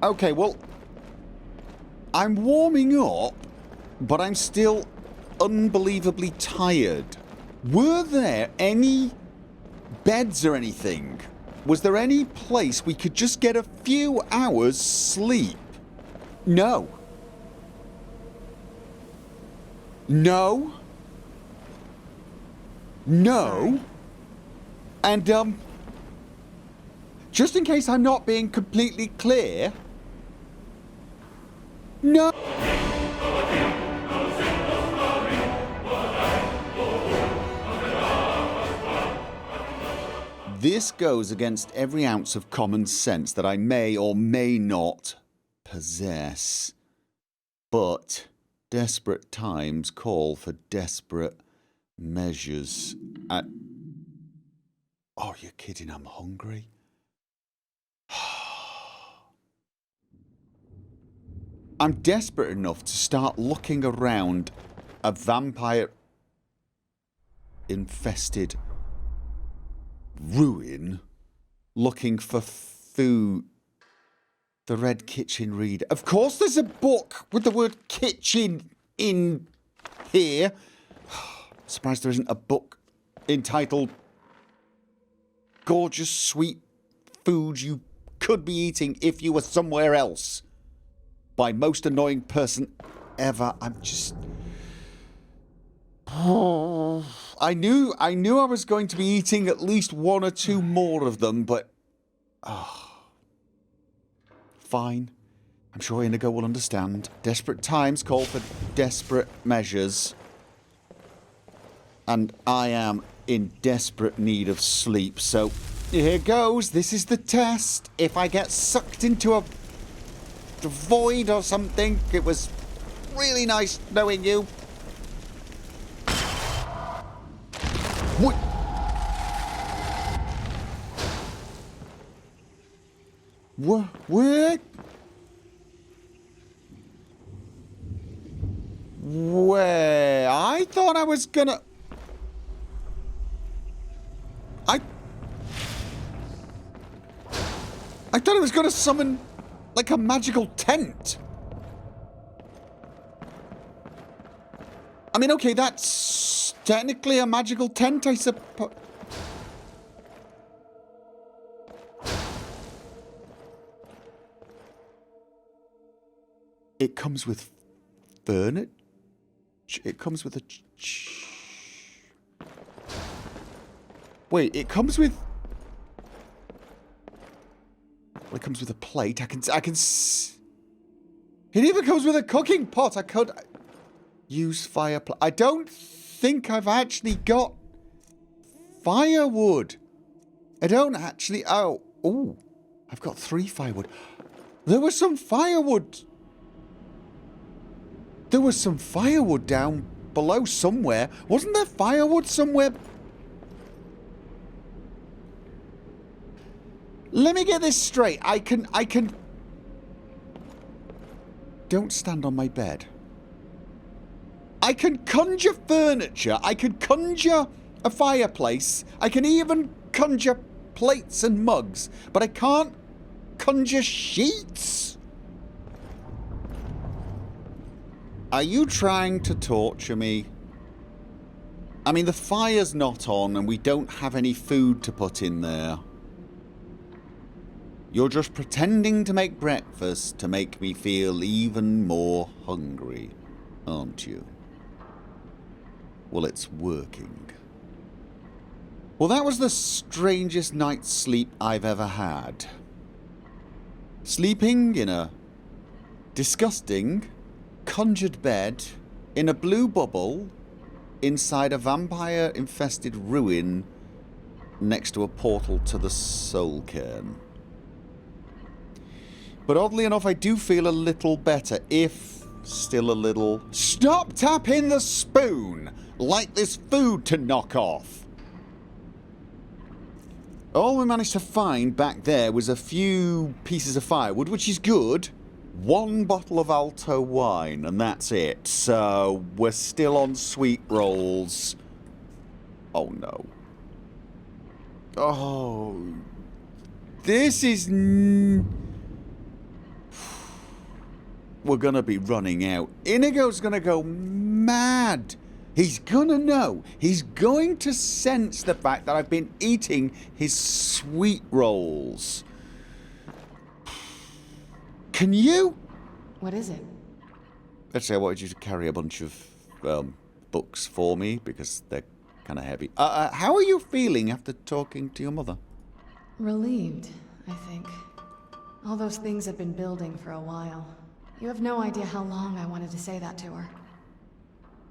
Okay, well, I'm warming up, but I'm still unbelievably tired. Were there any beds or anything? Was there any place we could just get a few hours sleep? No. No. No. And, just in case I'm not being completely clear, no. This goes against every ounce of common sense that I may or may not possess. But desperate times call for desperate measures. Oh, you're kidding, I'm hungry. I'm desperate enough to start looking around a vampire-infested ruin looking for food. The Red Kitchen Reader. Of course there's a book with the word kitchen in here. Surprised there isn't a book entitled Gorgeous Sweet Food You Could Be Eating If You Were Somewhere Else. By most annoying person ever. I'm just... I knew I was going to be eating at least one or two more of them, but... Fine. I'm sure Inigo will understand. Desperate times call for desperate measures. And I am in desperate need of sleep, so here goes. This is the test. If I get sucked into a void or something, it was really nice knowing you. What? What? Where? I thought I was gonna... I thought I was gonna summon, like, a magical tent. I mean, okay, that's technically a magical tent, I suppose. It comes with furniture. It comes with a... Wait, it comes with... Well, it comes with a plate. I can... It even comes with a cooking pot. I could use fireplace. I don't think I've actually got firewood. I don't actually... Oh. Ooh. I've got 3 firewood. There was some firewood. There was some firewood down below somewhere. Wasn't there firewood somewhere? Let me get this straight. I can... Don't stand on my bed. I can conjure furniture. I can conjure a fireplace. I can even conjure plates and mugs. But I can't conjure sheets? Are you trying to torture me? I mean, the fire's not on and we don't have any food to put in there. You're just pretending to make breakfast to make me feel even more hungry, aren't you? Well, it's working. Well, that was the strangest night's sleep I've ever had. Sleeping in a disgusting, conjured bed in a blue bubble inside a vampire-infested ruin next to a portal to the Soul Cairn. But oddly enough, I do feel a little better, if still a little... Stop tapping the spoon! Like there's food to knock off! All we managed to find back there was a few pieces of firewood, which is good. 1 bottle of Alto wine, and that's it. So, we're still on sweet rolls. Oh no. Oh. This is... we're gonna be running out. Inigo's gonna go mad. He's gonna know. He's going to sense the fact that I've been eating his sweet rolls. Can you? What is it? Let's say I wanted you to carry a bunch of books for me because they're kind of heavy. How are you feeling after talking to your mother? Relieved, I think. All those things have been building for a while. You have no idea how long I wanted to say that to her.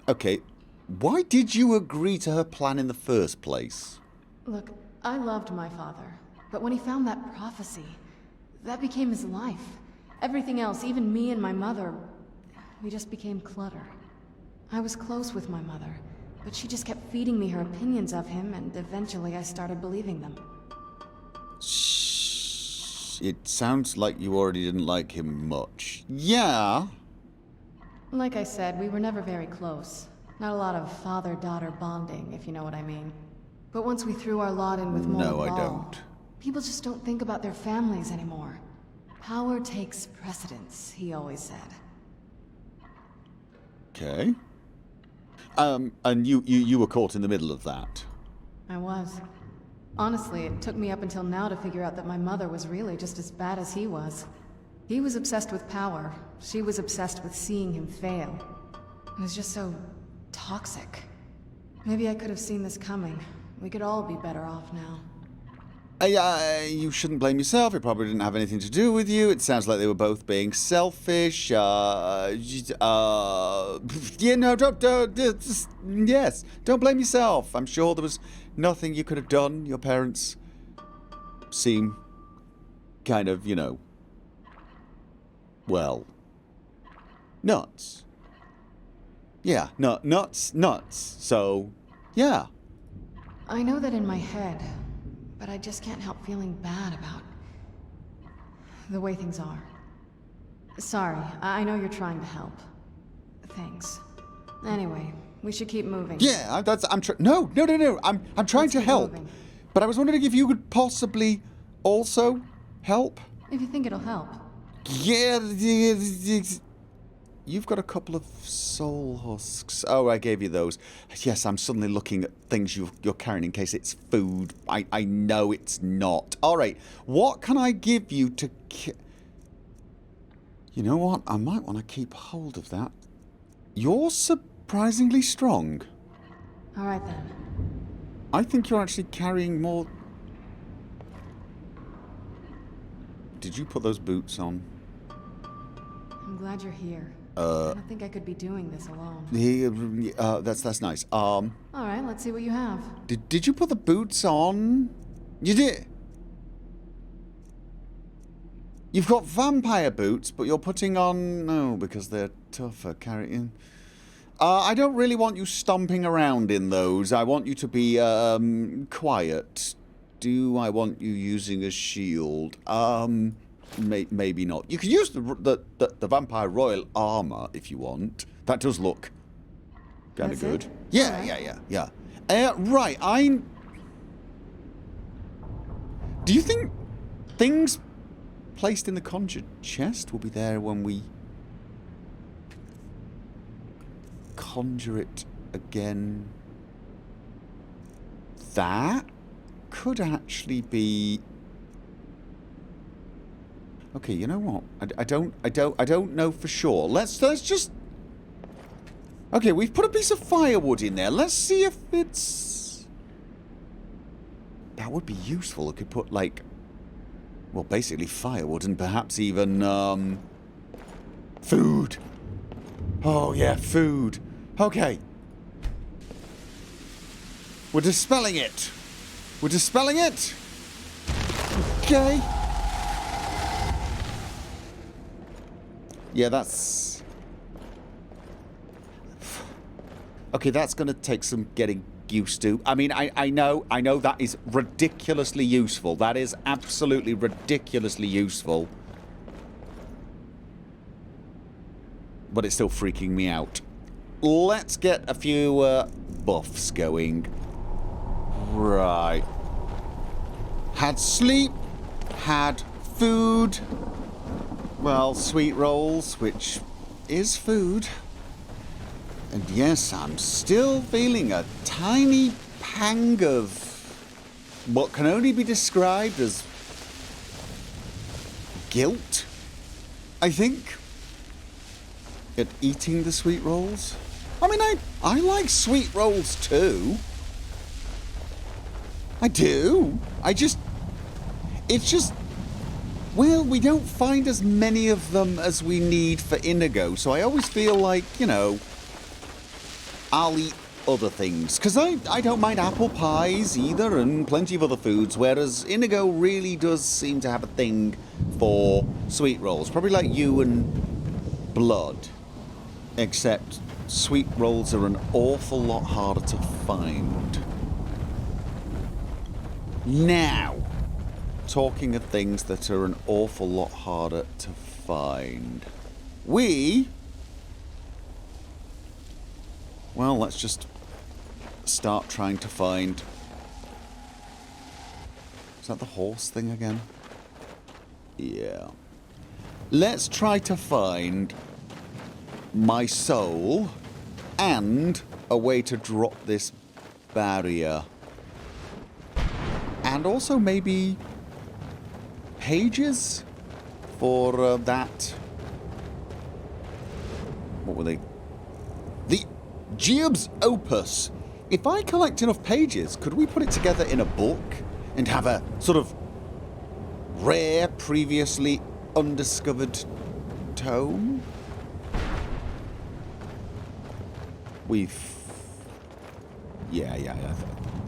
Okay, why did you agree to her plan in the first place? Look, I loved my father, but when he found that prophecy, that became his life. Everything else, even me and my mother, we just became clutter. I was close with my mother, but she just kept feeding me her opinions of him, and eventually I started believing them. It sounds like you already didn't like him much. Yeah. Like I said, we were never very close. Not a lot of father-daughter bonding, if you know what I mean. But once we threw our lot in with No, Modular, I don't. people just don't think about their families anymore. Power takes precedence, he always said. Okay. And you were caught in the middle of that. I was. Honestly, it took me up until now to figure out that my mother was really just as bad as he was. He was obsessed with power. She was obsessed with seeing him fail. It was just so toxic. Maybe I could have seen this coming. We could all be better off now. You shouldn't blame yourself. It probably didn't have anything to do with you. It sounds like they were both being selfish. Don't blame yourself. I'm sure there was nothing you could have done. Your parents seem kind of, well, nuts. Yeah, nuts. So, yeah. I know that in my head, but I just can't help feeling bad about the way things are. Sorry, I know you're trying to help. Thanks. Anyway, we should keep moving. Yeah, no. I'm trying to help. Moving. But I was wondering if you could possibly also help. If you think it'll help. Yeah, you've got a couple of soul husks. Oh, I gave you those. Yes, I'm suddenly looking at things you're carrying in case it's food. I know it's not. All right, what can I give you to... You know what? I might want to keep hold of that. You're surprisingly strong. All right, then. I think you're actually carrying more... Did you put those boots on? I'm glad you're here. I don't think I could be doing this alone. That's nice. All right, let's see what you have. Did you put the boots on? You did. You've got vampire boots, but you're putting on... No, because they're tougher carrying... I don't really want you stomping around in those. I want you to be, quiet. Do I want you using a shield? Maybe not. You can use the Vampire Royal armor if you want. That does look kind of good. It? Yeah. Right, do you think things placed in the conjured chest will be there when we conjure it again? That could actually be... Okay, you know what? I don't know for sure. Let's just... Okay, we've put a piece of firewood in there. Let's see if it's... That would be useful. It could put, like... Well, basically firewood and perhaps even, food. Oh, yeah, food. Okay. We're dispelling it. Okay. Yeah, that's... Okay, that's going to take some getting used to. I mean, I know that is ridiculously useful. That is absolutely ridiculously useful. But it's still freaking me out. Let's get a few buffs going. Right. Had sleep. Had food. well, sweet rolls, which is food. And yes, I'm still feeling a tiny pang of what can only be described as guilt, I think, at eating the sweet rolls. I mean, I like sweet rolls too. I do. It's just, well, we don't find as many of them as we need for Inigo, so I always feel like, you know, I'll eat other things. Because I don't mind apple pies either, and plenty of other foods, whereas Inigo really does seem to have a thing for sweet rolls. Probably like you and Blood. Except sweet rolls are an awful lot harder to find. Now, talking of things that are an awful lot harder to find. Well, let's just start trying to find... Is that the horse thing again? Yeah. Let's try to find my soul and a way to drop this barrier. And also maybe pages for that... What were they? The Geob's Opus. If I collect enough pages, could we put it together in a book and have a sort of rare, previously undiscovered tome?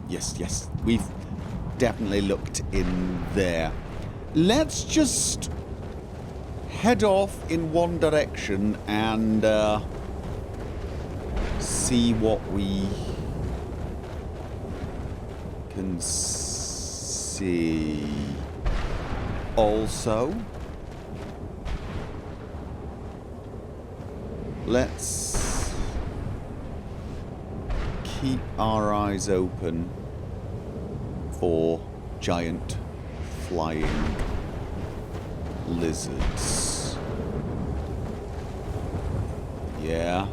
Yes, we've definitely looked in there. Let's just head off in one direction and see what we can see. Also, let's keep our eyes open for giant flying lizards. Yeah.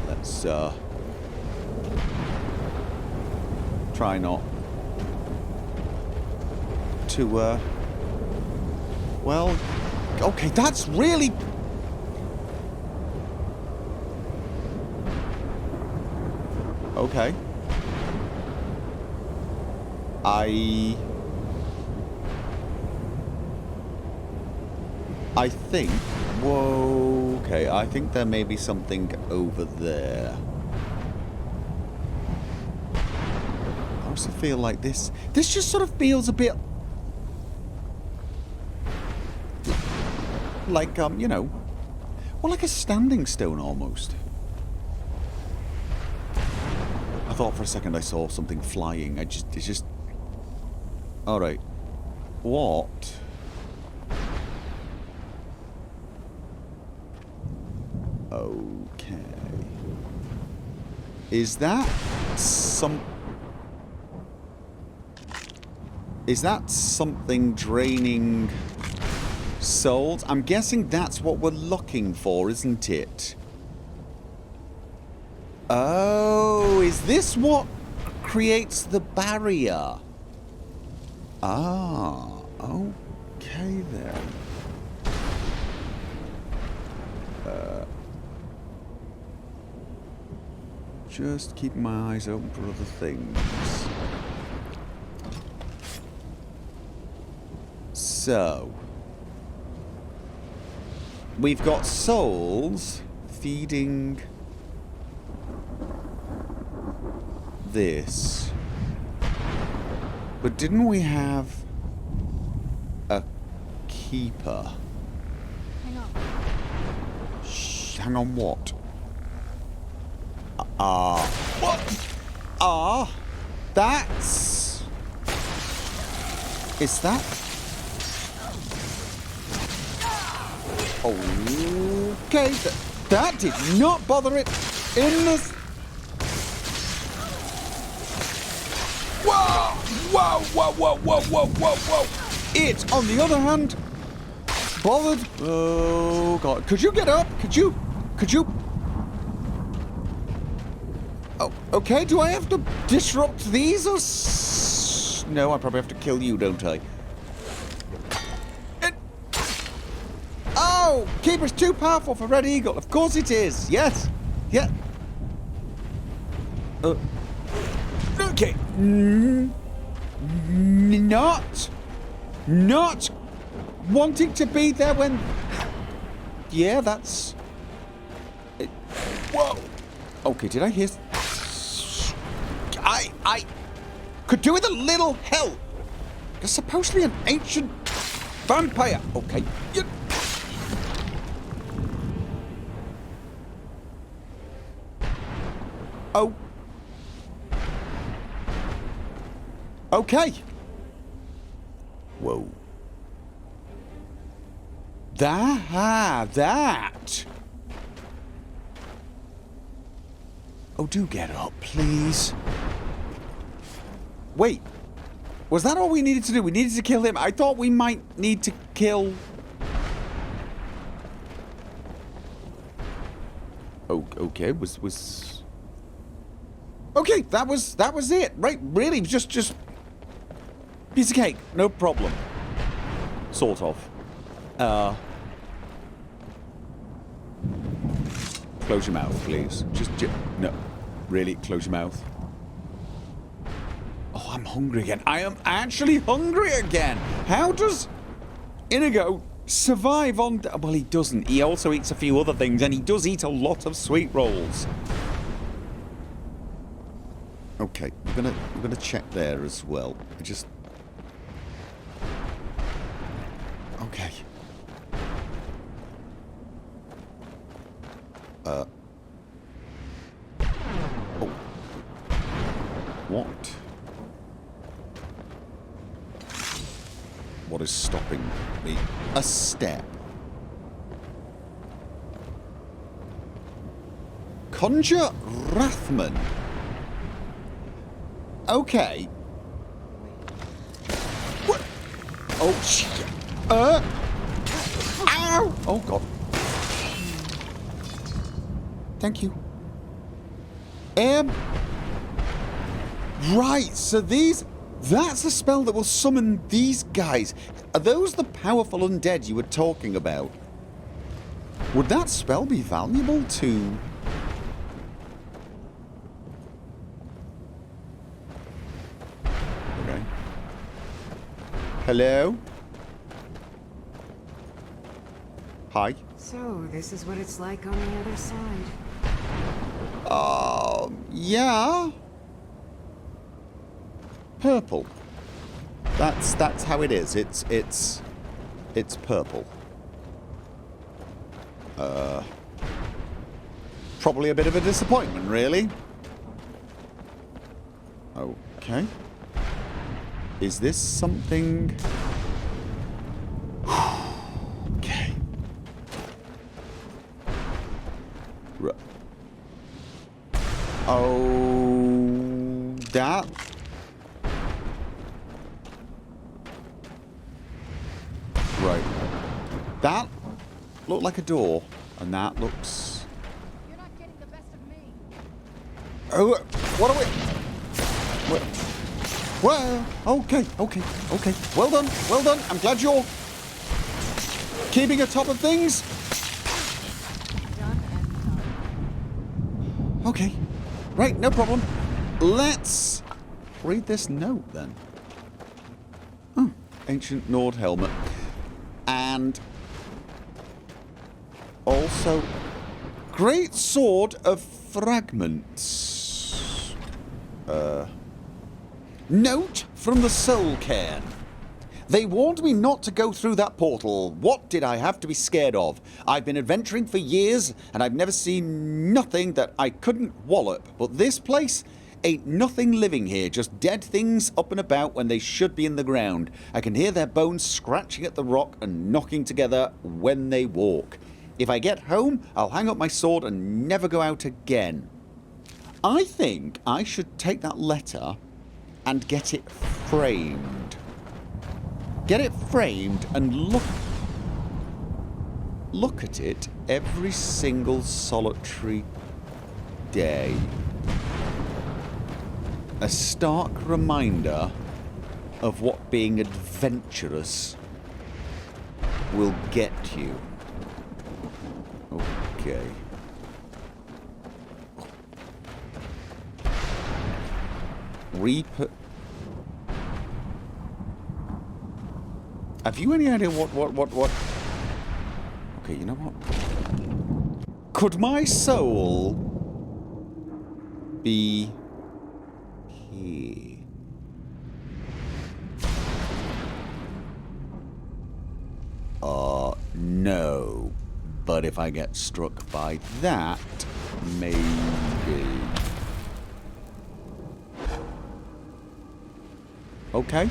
Let's try not to well, okay, that's really... Okay. I think... Whoa, okay, I think there may be something over there. I also feel like this just sort of feels a bit... like, you know... well, like a standing stone, almost. I thought for a second I saw something flying. It's just... Alright. What? Okay. Is that something draining souls? I'm guessing that's what we're looking for, isn't it? Oh, is this what creates the barrier? Ah, okay then. Just keep my eyes open for other things. So, we've got souls feeding this. But didn't we have a keeper? Hang on. Shh, hang on what? What? That's... Is that... Okay, that did not bother it in this... Whoa! Whoa! It, on the other hand, bothered. Oh, God. Could you get up? Could you? Oh, okay. Do I have to disrupt these or... No, I probably have to kill you, don't I? Oh! Keeper's too powerful for Red Eagle. Of course it is. Yes. Yeah. Okay. Not wanting to be there when... Yeah, that's... Whoa. Okay, did I hear... I could do with a little help. You're supposed to be an ancient vampire. Okay. Oh. Okay. Whoa. That. Oh, do get up, please. Wait. Was that all we needed to do? We needed to kill him? I thought we might need to kill... Oh, okay, was... Okay, that was it. Right, really, just... Piece of cake, no problem. Sort of. Close your mouth, please. Just no. Really, close your mouth. Oh, I'm hungry again. I am actually hungry again. How does Inigo survive on... Well, he doesn't. He also eats a few other things, and he does eat a lot of sweet rolls. Okay, we're gonna check there as well. Okay. Oh. What? What is stopping me? A step. Conjure Rathman. Okay. What? Oh, shit. Ow! Oh, God. Thank you. Right, so these... That's a spell that will summon these guys. Are those the powerful undead you were talking about? Would that spell be valuable to... Okay. Hello? Hi. So, this is what it's like on the other side. Yeah. Purple. That's how it is. It's purple. Probably a bit of a disappointment, really. Okay. Is this something... Okay. Oh, that... Right. That looked like a door, and that looks... You're not getting the best of me. Oh, what are we... Well, okay. Well done. I'm glad you're keeping atop of things. Done and done. Okay. Right, no problem. Let's read this note, then. Oh, ancient Nord helmet. And also great sword of fragments. Note from the Soul Cairn. They warned me not to go through that portal. What did I have to be scared of? I've been adventuring for years, and I've never seen nothing that I couldn't wallop. But this place ain't nothing living here, just dead things up and about when they should be in the ground. I can hear their bones scratching at the rock and knocking together when they walk. If I get home, I'll hang up my sword and never go out again. I think I should take that letter and get it framed. Get it framed and look... look at it every single solitary day. A stark reminder of what being adventurous will get you. Okay. Reaper. Have you any idea what? Okay, you know what? Could my soul be here? No. But if I get struck by that, maybe. Okay.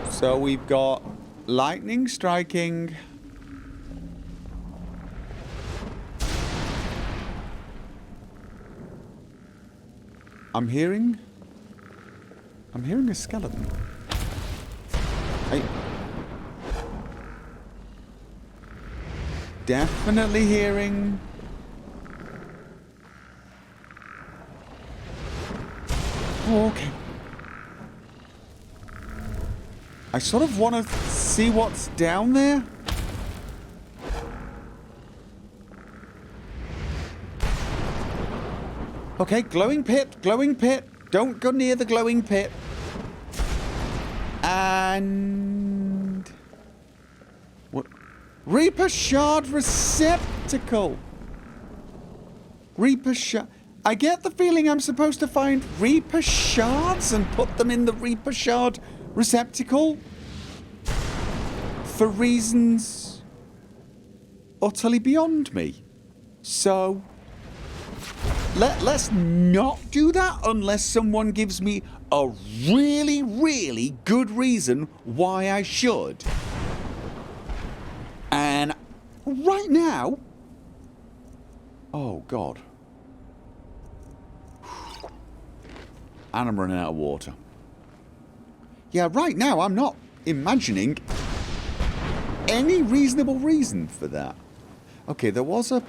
So we've got lightning striking. I'm hearing a skeleton. Hey. Definitely hearing. Oh, okay. I sort of want to see what's down there. Okay, glowing pit, glowing pit. Don't go near the glowing pit. And... what? Reaper Shard Receptacle. Reaper Shard... I get the feeling I'm supposed to find Reaper Shards and put them in the Reaper Shard Receptacle. For reasons utterly beyond me. So... Let's not do that unless someone gives me a really, really good reason why I should. And right now... oh, God. And I'm running out of water. Yeah, right now I'm not imagining any reasonable reason for that. Okay, there was a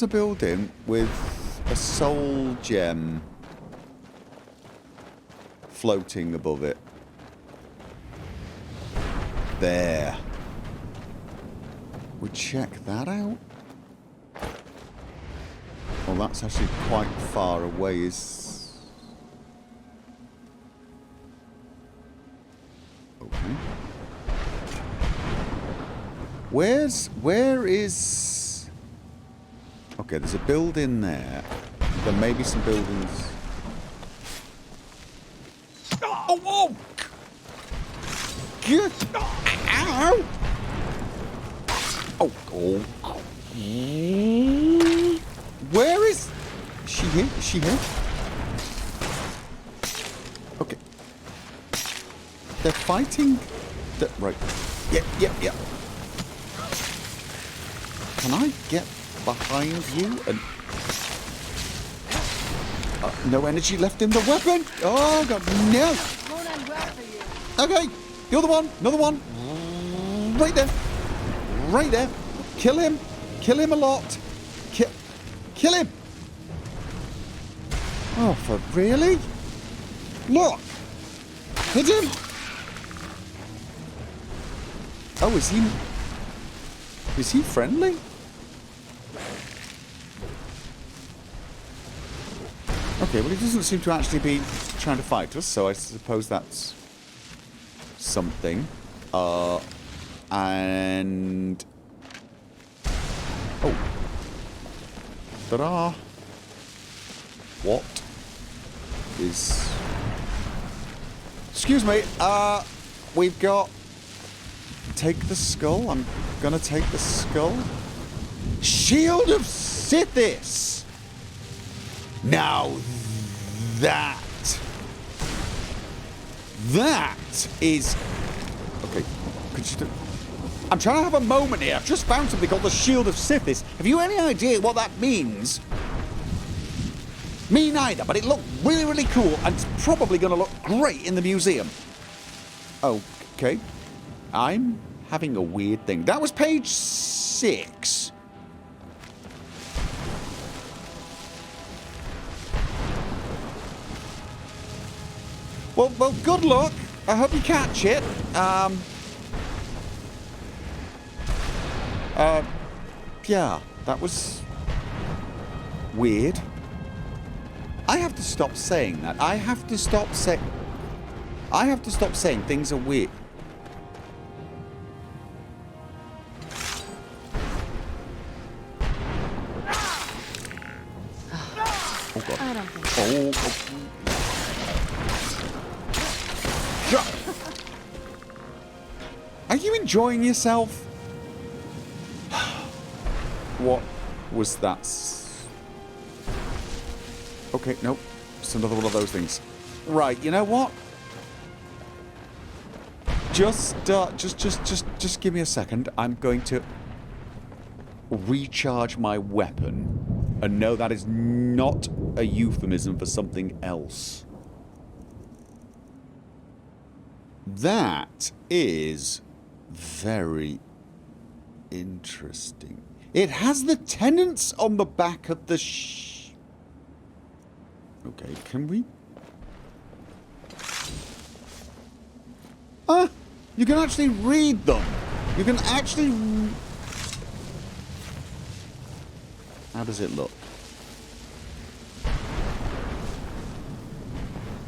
building with a soul gem floating above it. There. We check that out. Well, that's actually quite far away. Is okay. Where is? Okay, there's a building there. There may be some buildings. Oh, whoa! Get out! Oh, oh. Where is she here? Is she here? Okay. They're fighting. Right. Yep. Can I get behind you and... no energy left in the weapon? Oh, God, no! Okay, the other one, another one. Right there. Right there. Kill him. Kill him a lot. Kill him! Oh, for really? Look! Hit him! Oh, is he friendly? Okay, well, he doesn't seem to actually be trying to fight us, so I suppose that's something. And... oh. Ta-da! What is... excuse me, we've got... take the skull. I'm gonna take the skull. Shield of Sithis! Now that is... okay, could you do... I'm trying to have a moment here. I've just found something called the Shield of Sithis. Have you any idea what that means? Me neither, but it looked really, really cool, and it's probably going to look great in the museum. Okay. I'm having a weird thing. That was page 6. Well, good luck. I hope you catch it. Yeah, that was weird. I have to stop saying that. I have to stop saying things are weird. Oh god. I don't think so. Are you enjoying yourself? What was that? Okay, nope. It's another one of those things. Right, you know what? Just give me a second. I'm going to recharge my weapon. And no, that is not a euphemism for something else. That is very interesting. It has the tenants on the back of the Okay, can we? You can actually read them. You can actually... How does it look?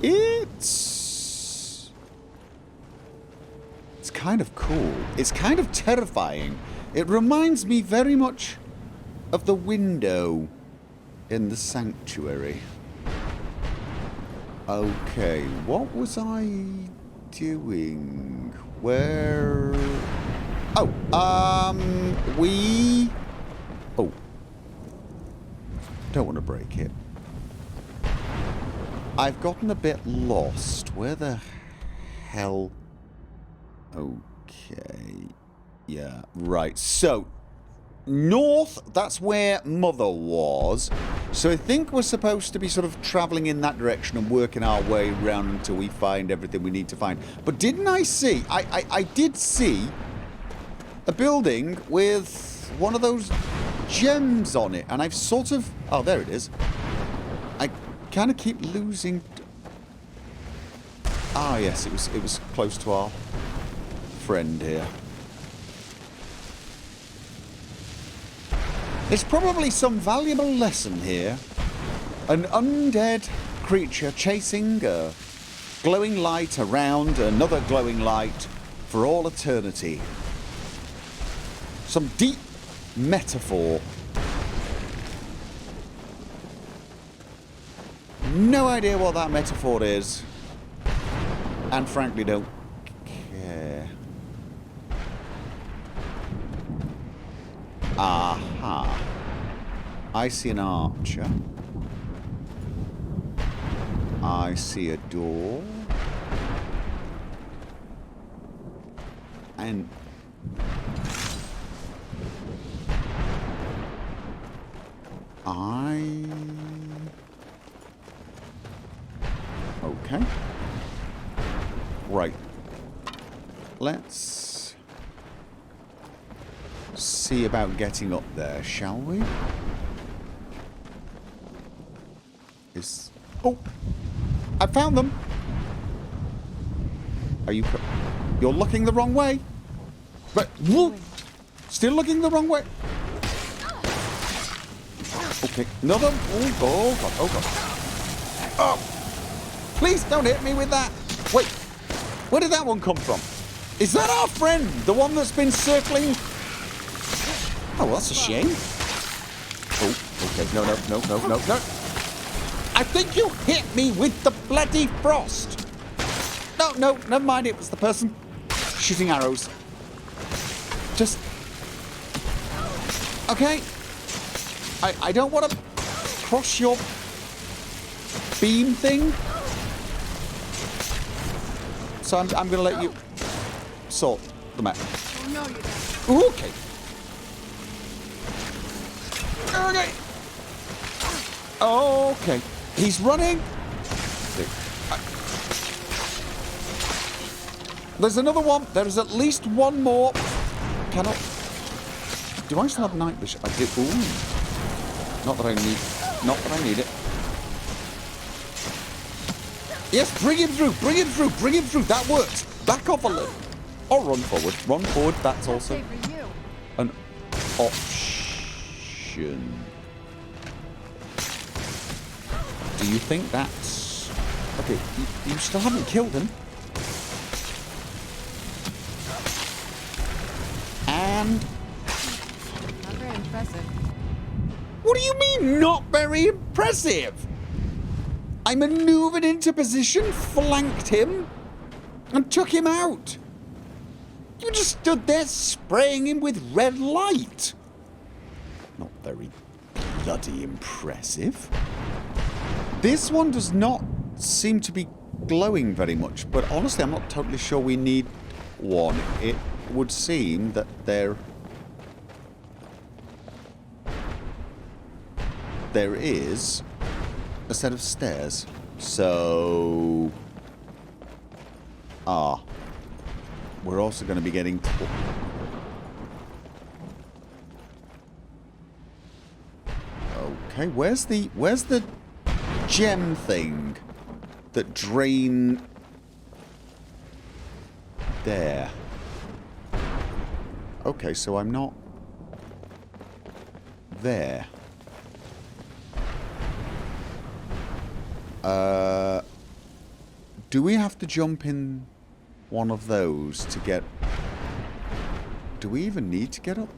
It's kind of cool. It's kind of terrifying. It reminds me very much of the window in the sanctuary. Okay, what was I doing? Where... Oh, we... Oh. Don't want to break it. I've gotten a bit lost. Where the hell... Okay. Yeah, right. So, north, that's where Mother was. So I think we're supposed to be sort of travelling in that direction and working our way around until we find everything we need to find. But didn't I see... I did see a building with one of those gems on it. And I've sort of... Oh, there it is. I kind of keep losing... Ah, yes, it was close to our friend here. There's probably some valuable lesson here. An undead creature chasing a glowing light around another glowing light for all eternity. Some deep metaphor. No idea what that metaphor is. And frankly don't care. Aha. I see an archer. I see a door. And... Okay. Right. Let's see about getting up there, shall we? Oh! I found them! Are you... You're looking the wrong way! But... Whoa! Still looking the wrong way! Okay, another... Oh, God, oh, God. Oh! Please don't hit me with that! Wait! Where did that one come from? Is that our friend? The one that's been circling... Oh, well, that's a shame. Oh, okay. No. I think you hit me with the bloody frost. No, never mind. It was the person shooting arrows. Just... Okay. I don't want to cross your beam thing. So I'm going to let you sort the map. Okay. Okay. Okay. He's running! There's another one. There's at least one more. Cannot... Do I still have night vision? I do. Ooh. Not that I need... Not that I need it. Yes, bring him through! Bring him through! Bring him through! That works! Back off a little. Or run forward. Run forward, that's also an option. Do you think that's... Okay, you still haven't killed him. And... Not very impressive. What do you mean, not very impressive? I maneuvered into position, flanked him, and took him out. You just stood there spraying him with red light. Not very bloody impressive. This one does not seem to be glowing very much, but honestly, I'm not totally sure we need one. It would seem that there is a set of stairs. So... we're also going to be getting... Okay, where's the gem thing that drain... There. Okay, so I'm not... There. Do we have to jump in one of those to get... Do we even need to get up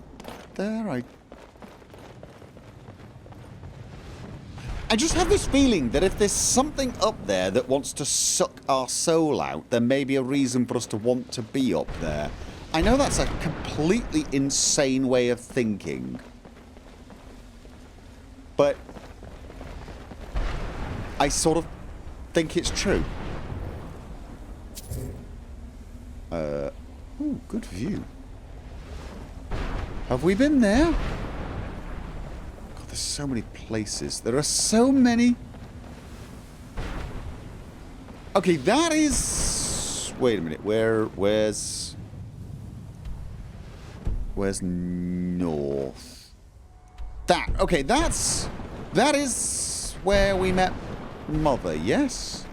there? I just have this feeling that if there's something up there that wants to suck our soul out, there may be a reason for us to want to be up there. I know that's a completely insane way of thinking. But I sort of think it's true. Ooh, good view. Have we been there? God, there's so many places. There are so many. Okay, that is... Wait a minute. Where's north? Okay, that is where we met Mother, yes?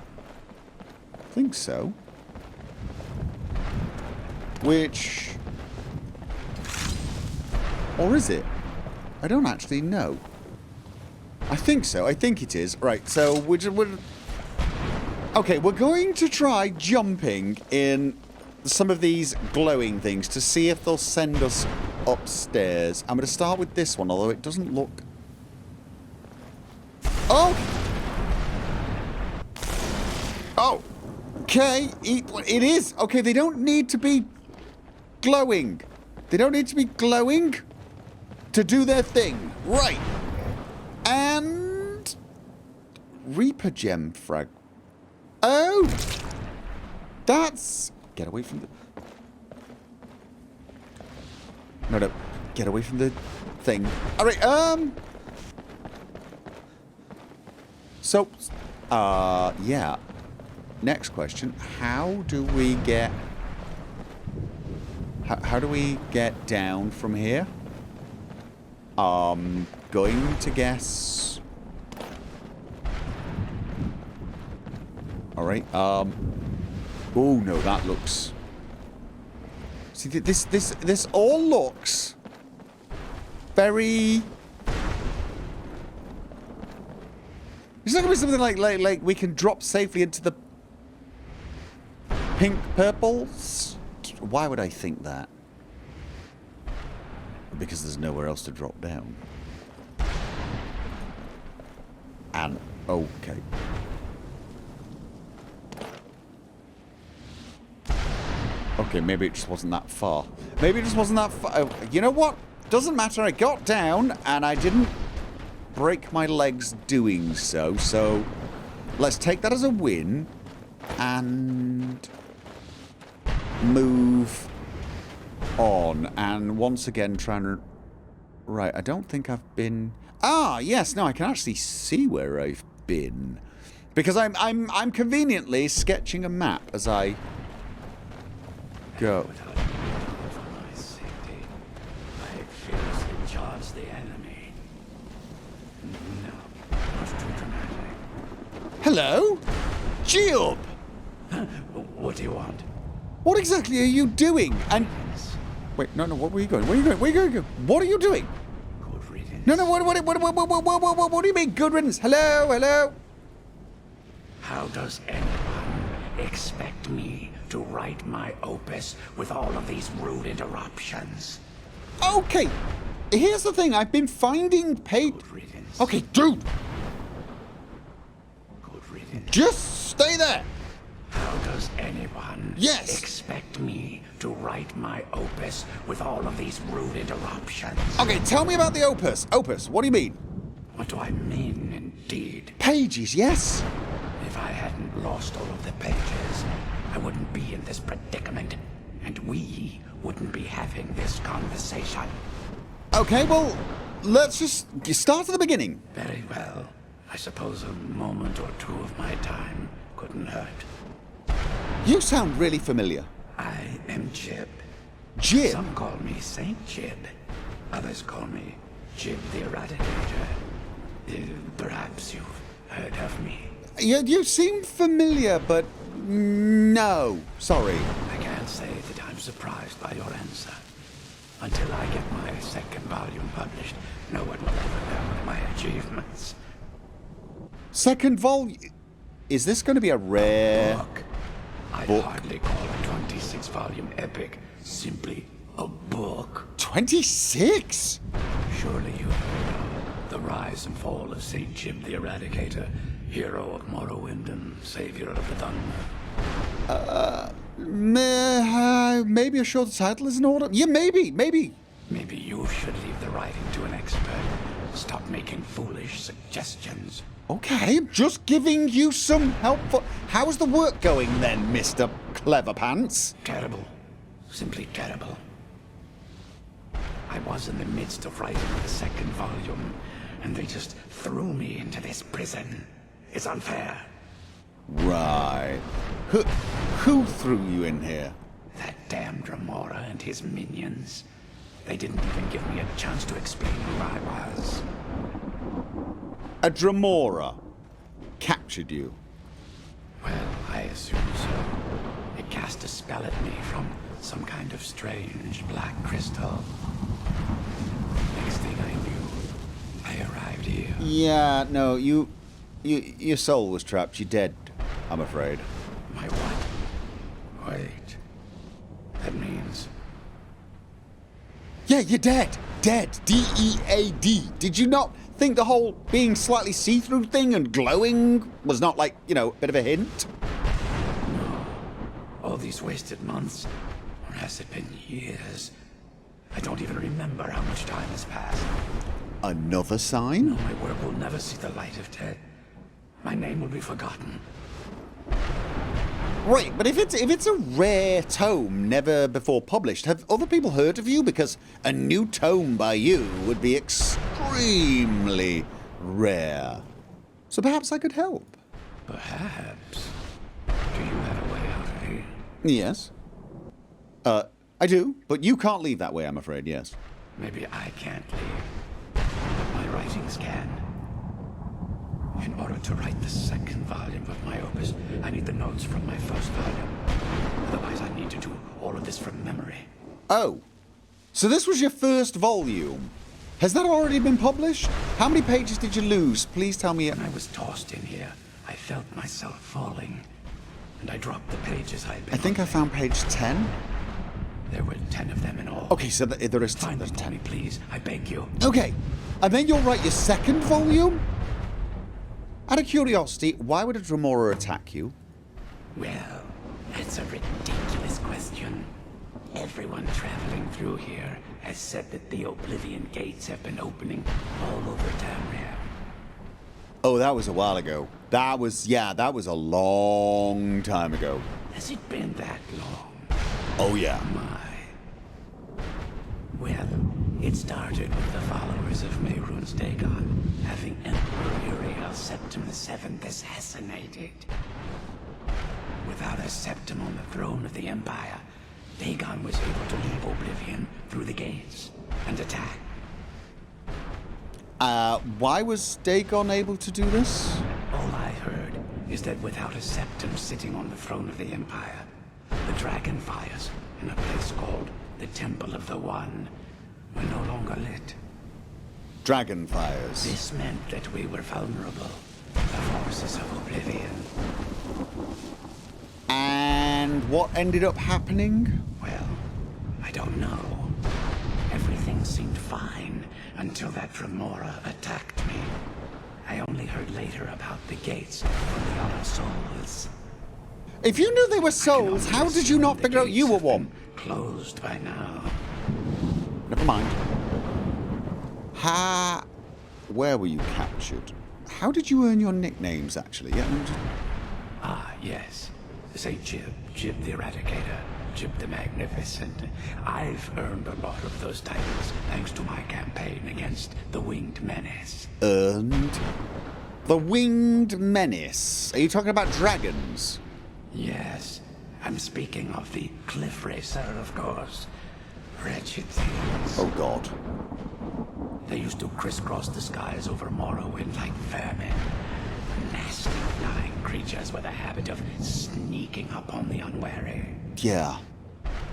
I think so. Which... Or is it? I don't actually know. I think so. I think it is. Right, so we're... Okay, we're going to try jumping in some of these glowing things to see if they'll send us upstairs. I'm going to start with this one, although it doesn't look... Oh! Oh! Okay, it is. Okay, they don't need to be glowing. They don't need to be glowing to do their thing. Right. And... Reaper Gem Frag. Oh! That's... Get away from the... No. Get away from the thing. Alright, So, yeah. Next question. How do we get... How do we get down from here? Going to guess... Alright, oh no, that looks... See, this all looks... very... It's not going to be something like we can drop safely into the... pink purples? Why would I think that? Because there's nowhere else to drop down. And... Okay. Okay, maybe it just wasn't that far. Maybe it just wasn't that far. You know what? Doesn't matter. I got down and I didn't break my legs doing so. So let's take that as a win and move on. And once again, trying to... Right, I don't think I've been... Ah, yes. No, I can actually see where I've been? Because I'm conveniently sketching a map as I go. Without fear for my safety, I fearlessly charge the enemy. No, much too dramatic. Hello? Geob! What do you want? What exactly are you doing? And wait, no, what were you going? Where are you going? Where are you going? What are you doing? Good riddance. No, what do you mean good riddance? Hello? How does anyone expect me to write my opus with all of these rude interruptions? Okay, here's the thing. I've been finding Good riddance. Okay, dude, Good riddance. just stay there. How does anyone Yes. expect me to write my opus with all of these rude interruptions? Okay, tell me about the opus. Opus, what do you mean? What do I mean, indeed? Pages, yes. If I hadn't lost all of the pages, I wouldn't be in this predicament, and we wouldn't be having this conversation. Okay, well, let's just start at the beginning. Very well. I suppose a moment or two of my time couldn't hurt. You sound really familiar. I am Jib. Jib? Some call me Saint Jib. Others call me Jib the Eradicator. Perhaps you've heard of me. You seem familiar, but no, sorry. I can't say that I'm surprised by your answer. Until I get my second volume published, no one will ever know my achievements. Second volume. Is this going to be a rare Book. I'd book? hardly call a 26-volume epic simply a book. 26? Surely you've heard of the rise and fall of Saint Jib the Eradicator, hero of Morrowind and savior of the Thunder. Maybe a shorter title is in order? Yeah, maybe. Maybe you should leave the writing to an expert. Stop making foolish suggestions. Okay, I'm just giving you some helpful... How's the work going then, Mr. Cleverpants? Terrible. Simply terrible. I was in the midst of writing the second volume, and they just threw me into this prison. It's unfair. Right. Who threw you in here? That damn Dremora and his minions. They didn't even give me a chance to explain who I was. A Dremora captured you. Well, I assume so. It cast a spell at me from some kind of strange black crystal. Next thing I knew, I arrived here. Yeah, no, your soul was trapped. You're dead, I'm afraid. My what? Wait. That means... Yeah, you're dead. Dead. D-E-A-D. Did you not think the whole being slightly see-through thing and glowing was not like, a bit of a hint? all these wasted months, or has it been years? I don't even remember how much time has passed. Another sign? No, my work will never see the light of day. My name will be forgotten. Right, but if it's a rare tome never before published, have other people heard of you? Because a new tome by you would be extremely rare. So perhaps I could help. Perhaps. Do you have a way out of here? Yes. I do, but you can't leave that way, I'm afraid, yes. Maybe I can't leave, but my writings can. In order to write the second volume of my opus, I need the notes from my first volume. Otherwise, I need to do all of this from memory. Oh, so this was your first volume. Has that already been published? How many pages did you lose? Please tell me. When I was tossed in here, I felt myself falling, and I dropped the pages I had been I think I holding. found page 10. There were 10 of them in all. Okay, so there is Find them 10. for me, please. I beg you. Okay, and then you'll write your second volume? Out of curiosity, why would a Dremora attack you? Well, that's a ridiculous question. Everyone traveling through here has said that the Oblivion Gates have been opening all over Tamriel. Oh, that was a while ago. That was a long time ago. Has it been that long? Oh, yeah. My. Well, it started with the followers of Mehrunes Dagon having Emperor Uriel while Septim VII assassinated. Without a Septim on the throne of the Empire, Dagon was able to leave Oblivion through the gates and attack. Why was Dagon able to do this? All I heard is that without a Septim sitting on the throne of the Empire, the dragon fires in a place called the Temple of the One were no longer lit. Dragon fires. This meant that we were vulnerable to the forces of Oblivion. And what ended up happening? Well, I don't know. Everything seemed fine until that Remora attacked me. I only heard later about the gates from the other souls. If you knew they were souls, how did you not figure out you were one? Closed by now. Never mind. Where were you captured? How did you earn your nicknames, actually? Yeah, Ah, yes. Say Jib the Eradicator, Jib the Magnificent. I've earned a lot of those titles thanks to my campaign against the Winged Menace. Earned? The Winged Menace? Are you talking about dragons? Yes, I'm speaking of the Cliff Racer, of course. Wretched things. Oh, God. They used to crisscross the skies over Morrowind like vermin. Nasty flying creatures with a habit of sneaking up on the unwary. Yeah.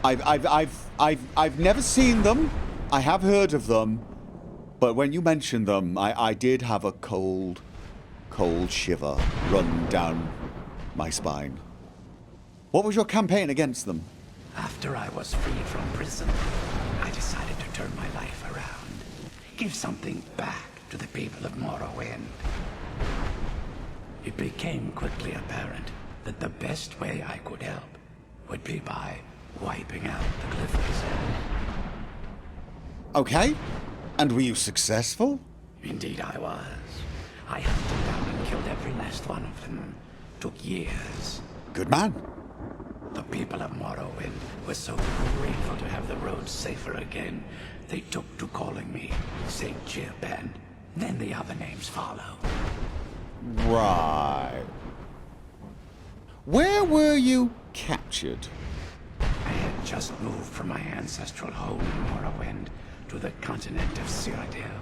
I've never seen them. I have heard of them. But when you mentioned them, I did have a cold shiver run down my spine. What was your campaign against them? After I was freed from prison, I decided to turn my life around. Give something back to the people of Morrowind. It became quickly apparent that the best way I could help would be by wiping out the Cliff Racer. Okay. And were you successful? Indeed I was. I hunted down and killed every last one of them. Took years. Good man. The people of Morrowind were so grateful to have the roads safer again, they took to calling me St. Jib, and then the other names follow. Right. Where were you captured? I had just moved from my ancestral home in Morrowind to the continent of Cyrodiil.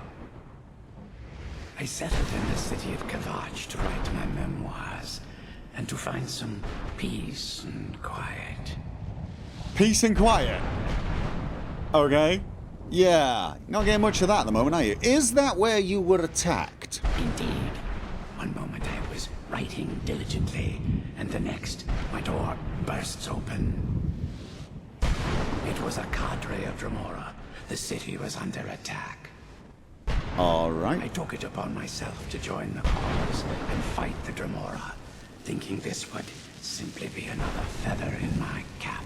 I settled in the city of Kavach to write my memoirs and to find some peace and quiet. Peace and quiet. Okay. Yeah, not getting much of that at the moment, are you? Is that where you were attacked? Indeed. One moment I was writing diligently, and the next, my door bursts open. It was a cadre of Dremora. The city was under attack. All I right. took it upon myself to join the cause and fight the Dremora, thinking this would simply be another feather in my cap.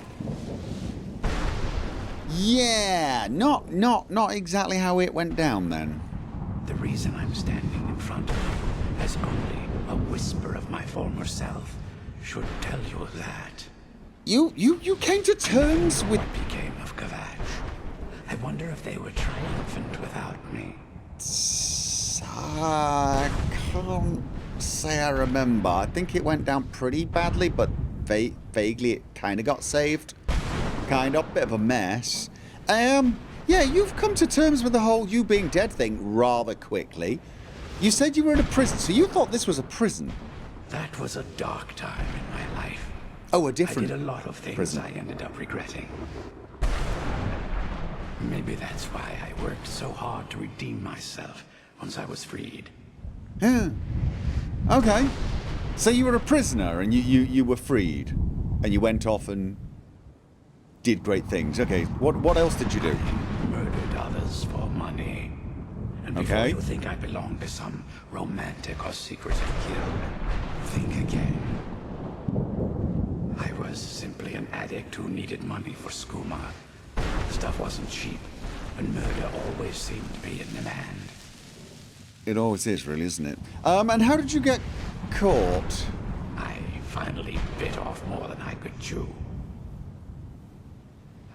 Yeah, not exactly how it went down then. The reason I'm standing in front of you as only a whisper of my former self should tell you that. You came to terms with... What became of Kavach? I wonder if they were triumphant without me. I can't say I remember. I think it went down pretty badly, but vaguely it kind of got saved. Kind of, bit of a mess. Yeah, you've come to terms with the whole you being dead thing rather quickly. You said you were in a prison, so you thought this was a prison. That was a dark time in my life. Oh, a different I did a lot of things prison. I ended up regretting. Maybe that's why I worked so hard to redeem myself once I was freed. Yeah. Okay. So you were a prisoner and you were freed. And you went off and did great things. Okay, what else did you do? Murdered others for money. And before Okay. you think I belong to some romantic or secretive guild, think again. I was simply an addict who needed money for skooma. Stuff wasn't cheap, and murder always seemed to be in demand. It always is, really, isn't it? And how did you get caught? I finally bit off more than I could chew.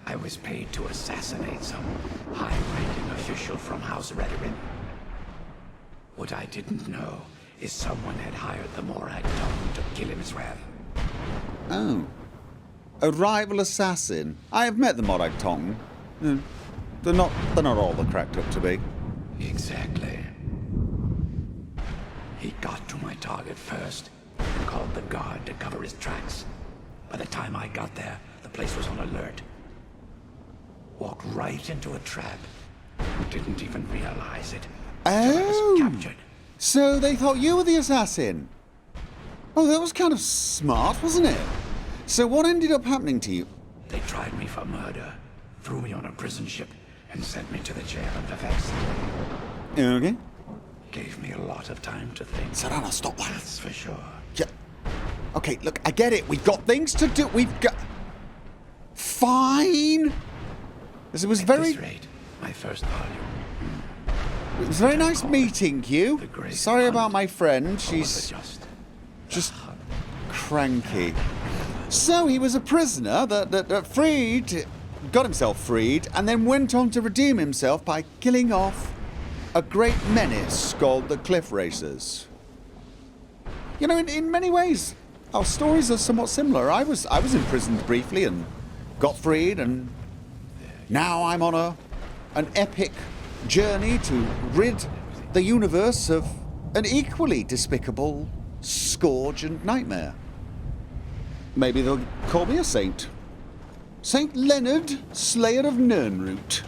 I was paid to assassinate some high-ranking official from House Redorin. What I didn't know is someone had hired the Morag Tongue to kill him as well. Oh. A rival assassin. I have met the Morag Tongue. They're not all they're cracked up to be. Exactly. He got to my target first and called the guard to cover his tracks. By the time I got there, the place was on alert. Walked right into a trap. Didn't even realize it. Till I was captured. So they thought you were the assassin. Oh, that was kind of smart, wasn't it? So what ended up happening to you? They tried me for murder, threw me on a prison ship, and sent me to the jail in Viveks. Okay. Gave me a lot of time to think. Serrano, stop that. That's for sure. Yeah. Okay, look, I get it. We've got things to do. We've got... Fine. Because it was At very... this rate, my first volume. It was very nice meeting you. The Great Sorry Hunt. about my friend. Or was She's it just cranky. So he was a prisoner that freed, got himself freed, and then went on to redeem himself by killing off a great menace called the Cliff Racers. You know, in many ways, our stories are somewhat similar. I was imprisoned briefly and got freed, and now I'm on an epic journey to rid the universe of an equally despicable scourge and nightmare. Maybe they'll call me a saint. Saint Leonard, Slayer of Nirnroot.